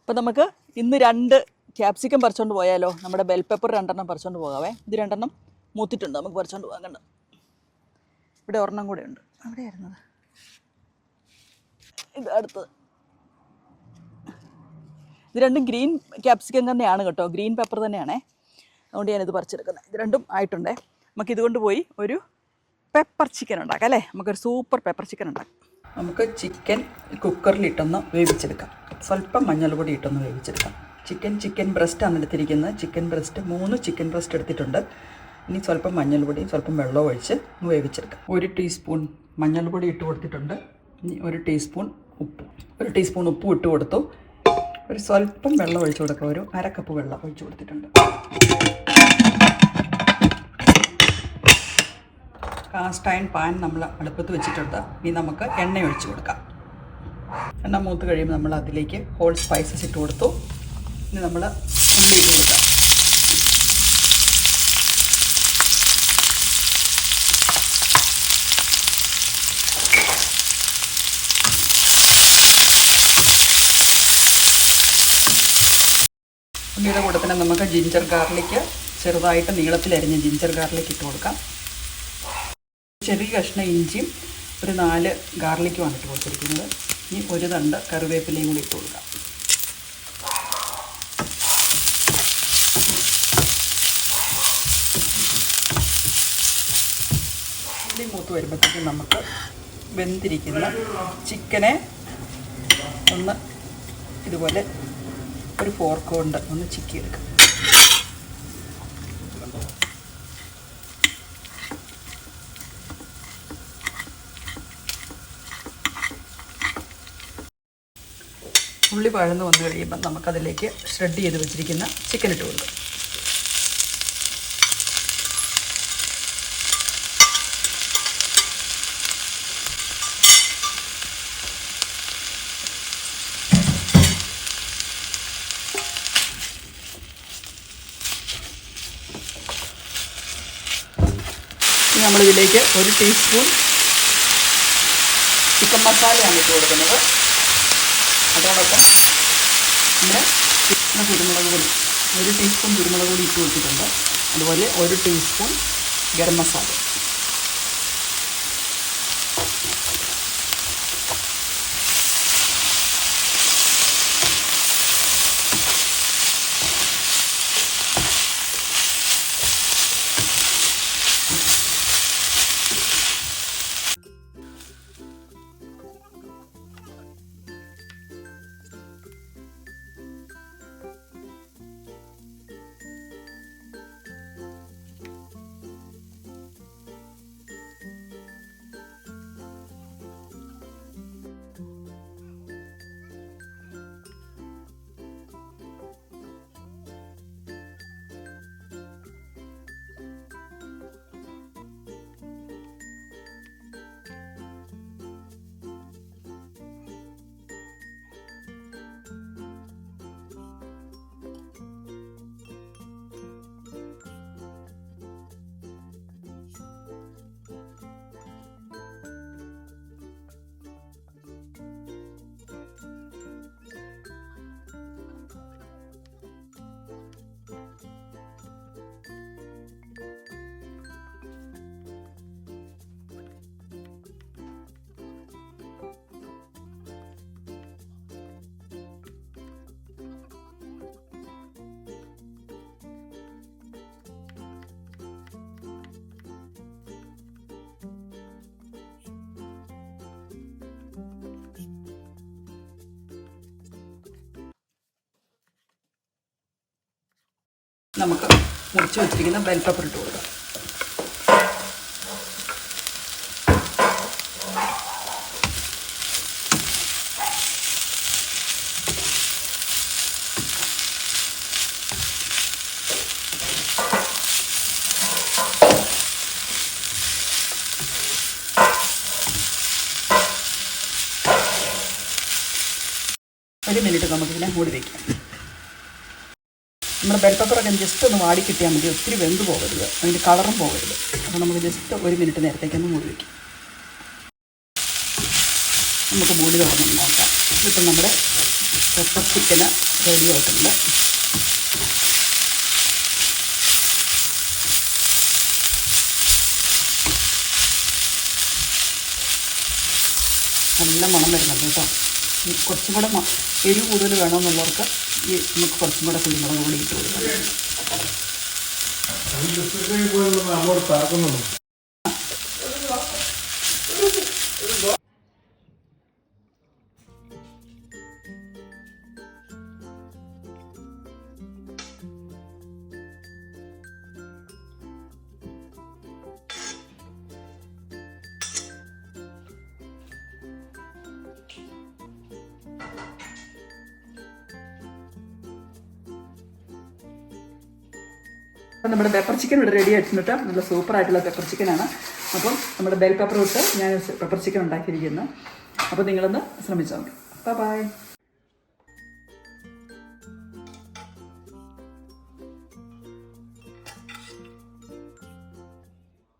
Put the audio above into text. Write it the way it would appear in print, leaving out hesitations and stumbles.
അപ്പോൾ നമുക്ക് ഇന്ന് 2 ക്യാപ്സിക്കം പറിച്ചുകൊണ്ട് പോയാലോ. നമ്മുടെ ബെൽ പെപ്പർ 2 പറിച്ചുകൊണ്ട് പോകാവേ. ഇത് 2 മൂത്തിട്ടുണ്ട്, നമുക്ക് പറിച്ചുകൊണ്ട് പോകാൻ. കണ്ട് ഇവിടെ ഒരെണ്ണം കൂടെ ഉണ്ട്. അവിടെയായിരുന്നത് ഇത് അടുത്തത്. ഇത് 2 ഗ്രീൻ ക്യാപ്സിക്കം തന്നെയാണ് കേട്ടോ, ഗ്രീൻ പെപ്പർ തന്നെയാണേ. അതുകൊണ്ട് ഞാനിത് പറിച്ചെടുക്കുന്നത്. ഇത് 2 ആയിട്ടുണ്ടേ. നമുക്ക് ഇതുകൊണ്ട് പോയി ഒരു പെപ്പർ ചിക്കൻ ഉണ്ടാക്കാം അല്ലേ. നമുക്കൊരു സൂപ്പർ പെപ്പർ ചിക്കൻ ഉണ്ടാക്കാം. നമുക്ക് ചിക്കൻ കുക്കറിലിട്ടൊന്ന് വേവിച്ചെടുക്കാം. സ്വല്പം മഞ്ഞൾപ്പൊടി ഇട്ടൊന്ന് വേവിച്ചെടുക്കാം. ചിക്കൻ ബ്രസ്റ്റാണ് എടുത്തിരിക്കുന്നത്. ചിക്കൻ ബ്രസ്റ്റ് 3 ചിക്കൻ ബ്രസ്റ്റ് എടുത്തിട്ടുണ്ട്. ഇനി സ്വല്പം മഞ്ഞൾപ്പൊടിയും സ്വല്പം വെള്ളം ഒഴിച്ച് വേവിച്ചെടുക്കാം. 1 ടീസ്പൂൺ മഞ്ഞൾപ്പൊടി ഇട്ട് കൊടുത്തിട്ടുണ്ട്. ഇനി 1 ടീസ്പൂൺ ഉപ്പ്, 1 ടീസ്പൂൺ ഉപ്പും ഇട്ട് കൊടുത്തു. ഒരു സ്വല്പം വെള്ളം ഒഴിച്ച് കൊടുക്കുക. ഒരു 1/2 കപ്പ് വെള്ളം ഒഴിച്ച് കൊടുത്തിട്ടുണ്ട്. കാസ്റ്റ് അയൺ പാൻ നമ്മൾ അടുപ്പത്ത് വെച്ചിട്ടുണ്ട്. ഇനി നമുക്ക് എണ്ണ ഒഴിച്ച് കൊടുക്കാം. എണ്ണ മൂത്ത് കഴിയുമ്പോൾ നമ്മൾ അതിലേക്ക് ഹോൾ സ്പൈസസ് ഇട്ട് കൊടുത്തു. ഇനി നമ്മൾ ഉള്ളി ഇട്ട് കൊടുക്കാം. ഉള്ളിയുടെ കൂടെ തന്നെ നമുക്ക് ജിഞ്ചർ ഗാർലിക്ക്, ചെറുതായിട്ട് നീളത്തിലരിഞ്ഞ ജിഞ്ചർ ഗാർലിക്ക് ഇട്ട് കൊടുക്കാം. ചെറിയ കഷ്ണം ഇഞ്ചിയും ഒരു 4 ഗാർലിക്കുമാണ് ഇട്ട് കൊടുത്തിരിക്കുന്നത്. ഇനി 1 തണ്ട് കറിവേപ്പിലയും കൂടി ഇട്ട് കൊടുക്കാം. ഉള്ളി മൂത്ത് വരുമ്പോഴത്തേക്കും നമുക്ക് വെന്തിരിക്കുന്ന ചിക്കനെ ഒന്ന് ഇതുപോലെ ഒരു ഫോർക്ക് കൊണ്ട് ഒന്ന് ചിക്കിയെടുക്കാം. ഉള്ളി വഴന്ന് വന്നു കഴിയുമ്പോൾ നമുക്കതിലേക്ക് ഷ്രെഡ് ചെയ്ത് വെച്ചിരിക്കുന്ന ചിക്കൻ ഇട്ട് കൊടുക്കാം. ഇനി നമ്മളിതിലേക്ക് 1 ടീസ്പൂൺ ചിക്കൻ മസാലയാണ് ഇട്ട് കൊടുക്കുന്നത്. അതോടൊപ്പം നമ്മുടെ കുരുമുളക് പൊടി 1 ടീസ്പൂൺ കുരുമുളക് പൊടി ഇട്ട് കൊടുത്തിട്ടുണ്ട്. അതുപോലെ 1 ടീസ്പൂൺ ഗരം മസാല. നമുക്ക് മുറിച്ച് വെച്ചിരിക്കുന്ന ബെൽ പെപ്പർ ഇട്ട് കൊടുക്കാം. ഒരു മിനിറ്റ് നമുക്കിതിനെ മൂടി വയ്ക്കാം. നമ്മുടെ ബെൽ പെപ്പറൊക്കെ ജസ്റ്റ് ഒന്ന് വാടി കിട്ടിയാൽ മതി. ഒത്തിരി വെന്ത് പോകരുത്, അതിൻ്റെ കളറും പോകരുത്. അപ്പോൾ നമുക്ക് ജസ്റ്റ് 1 മിനിറ്റ് നേരത്തേക്കൊന്ന് മൂടി വയ്ക്കാം. നമുക്ക് മൂടി തുറന്ന് നോക്കാം. ഇപ്പം നമ്മുടെ പെപ്പർ ചിക്കന് റെഡി ആയിട്ടുണ്ട്. നല്ല മണം വരുന്നുണ്ട് കേട്ടോ. കുറച്ചും കൂടെ എരിവ് കൂടുതൽ വേണമെന്നുള്ളവർക്ക് നമുക്ക് കുറച്ചും കൂടെ കുരുമുളക് പൊടി ഇട്ട് കൊടുക്കാം. അപ്പം നമ്മുടെ പെപ്പർ ചിക്കൻ ഇവിടെ റെഡി ആയിട്ടുണ്ട്. നല്ല സൂപ്പറായിട്ടുള്ള പെപ്പർ ചിക്കനാണ്. അപ്പം നമ്മുടെ ബെൽ പെപ്പർ ഇട്ട് ഞാൻ പെപ്പർ ചിക്കൻ ഉണ്ടാക്കിയിരിക്കുന്നു. അപ്പോൾ നിങ്ങളൊന്ന് ശ്രമിച്ചാൽ മതി. ബൈ.